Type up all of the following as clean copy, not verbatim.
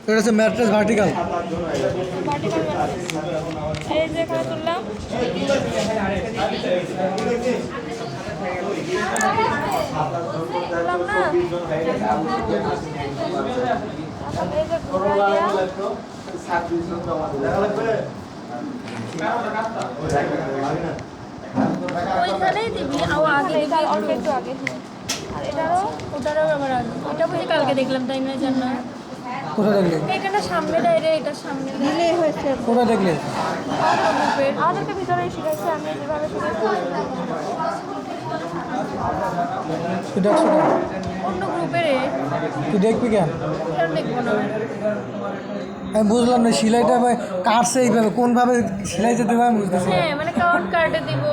এটা হচ্ছে mattress vertical. Vertical mattress. এই যে এখানে তুললাম। তুললাম না। এই যে ঘুরাইয়া ওইখানেই দিবি আগে দিবি অল্প একটু আগে। আর ওটারও আবার আগে। এটা বুঝি কালকে দেখলাম তাই না জানো? কোথায় দেখলে? এখানে সামনে ডাইরে এটা সামনে দিলেই হয়েছে। কোথায় দেখলে? আমাদেরকে ভিতরে শিখাইছে আমি যেভাবে শিখাইছি তুই দেখছো কেন? অন্য গ্রুপের তুই দেখবি কেন? দেখবো না। আমি বুঝলাম না সেলাইটা কাটছে এইভাবে কোনভাবে সেলাই যেতে হবে আমি বুঝতেছি। হ্যাঁ মানে কাউন্ট কার্ডে দিব।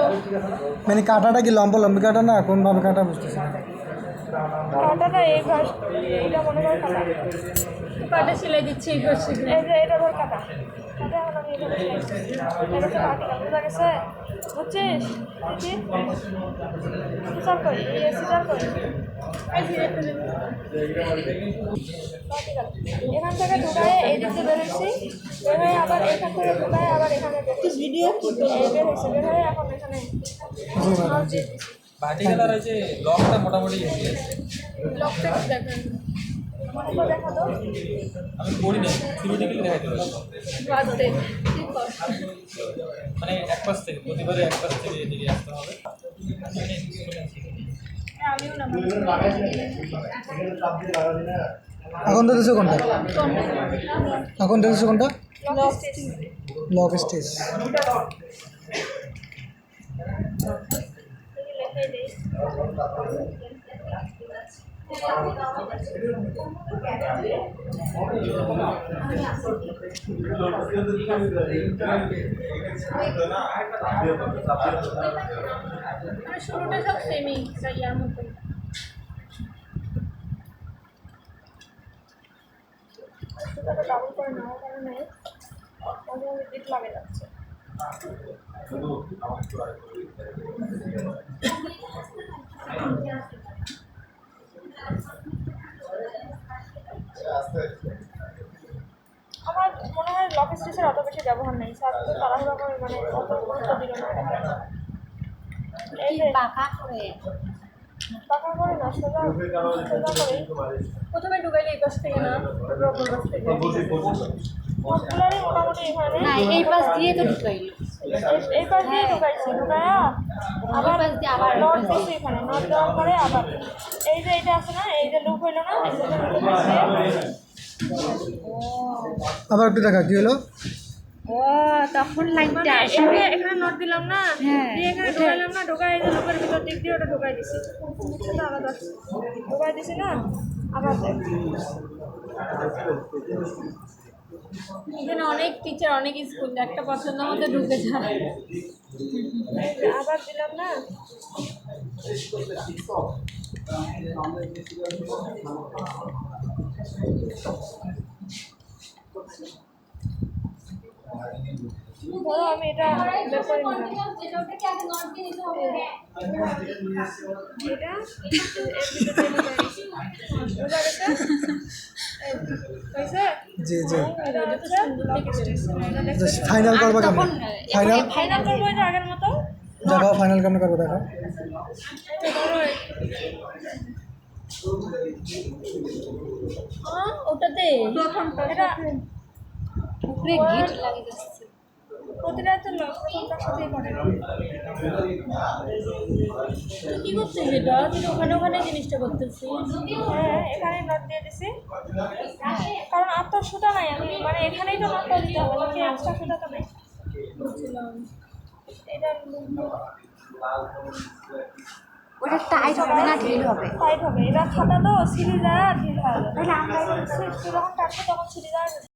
মানে কাটাটা কি লম্বা লম্বি কাটা না কোনভাবে কাটা বুঝতেছি না। কাটাটা এই ঘাস এইটা মনে হয় কাটা কাটে সেলাই দিচ্ছি এই ঘাস এই যে এটা ধর কাটা কাটা এখন আমি এটা বুঝা গেছে বুঝছিস সিজার করি সিজার করি এখান থেকে ঢুকায় এই দিকে বেরোচ্ছি বের হয়ে আবার এখান থেকে ঢুকায় আবার এখানে ভিডিও বের হয়েছে বের হয়ে এখন এখানে ভার্টিক্যাল আর যে লকটা মোটামুটি ইজি আছে। লকটা দেখেন দেখা তো আমি করিনি থিওরিটিক্যালি দেখাইতে পারি বাদ দে মানে এক পাশ থেকে প্রতিবারে এক পাশ থেকে এদিকে আসতে হবে। আমিও না এখন দেখতেছো কোনটা? এখন দেখতেছো কোনটা? Lock stage. শুরুটা সব সেমই ইয়ার মতো ডাবল করে নেওয়ার কারণে মাঝে মাঝে দিক লাগে যাচ্ছে আমার মনে হয় লক স্টেজের অত বেশি ব্যবহার নেই স্যার তো তাড়াহুড়া করে মানে অত গুরুত্ব দিল না এই যে পাখা করে না সোজা করে প্রথমে ঢুকাইলে এই পাশ থেকে না সবগুলোরই মোটামুটি এখানে এই পাশ দিয়ে তো ঢুকাইলো এই পাশ দিয়ে ঢুকাইছি ঢুকায়া আবার নট দিচ্ছি এখানে নট দেওয়ার পরে আবার এই যে এটা আছে না এই যে লুপ হইলো না আবার একটু দেখা কি হলো? ও তখন লাইনটা এখানে নোট দিলাম না দিয়ে এখানে ঢোকাইলাম না ঢোকাই এই যে লোকের ভিতর দিক দিয়ে ওটা ঢোকাই দিছি সেটা আলাদা ঢোকাই দিছি না আবার এখানে অনেক টিচার অনেক স্কুল একটা পছন্দ মতো ঢুকে যায় আবার দিলাম না ধরো আমি এটা বের করে নিলাম এটা জি জি এটা ফাইনাল করবো কেমন? ফাইনাল ফাইনাল করবো যে আগের মতো দেখাও ফাইনাল কেমন করবো দেখাও। ওটাতে এটা উপরে গিট লাগে যাচ্ছে প্রতিটা তো প্রথমটার সাথেই করে কি করছিস এটা তুই ওখানে ওখানে জিনিসটা করতেছিস হ্যাঁ এখানে নট দিয়ে দিছি কারণ আর তো সুতা নাই আমি মানে এখানেই তো নটটা দিতে হবে নাকি এক্সট্রা সুতা তো নেই বুঝছিলাম এটা ওটা টাইট হবে না ঢিল হবে টাইট হবে এটা খাতা তো সিঁড়ি যায় আর ঢিল হয় তাহলে আমরা যখন টাকবো তখন সিঁড়ি যায়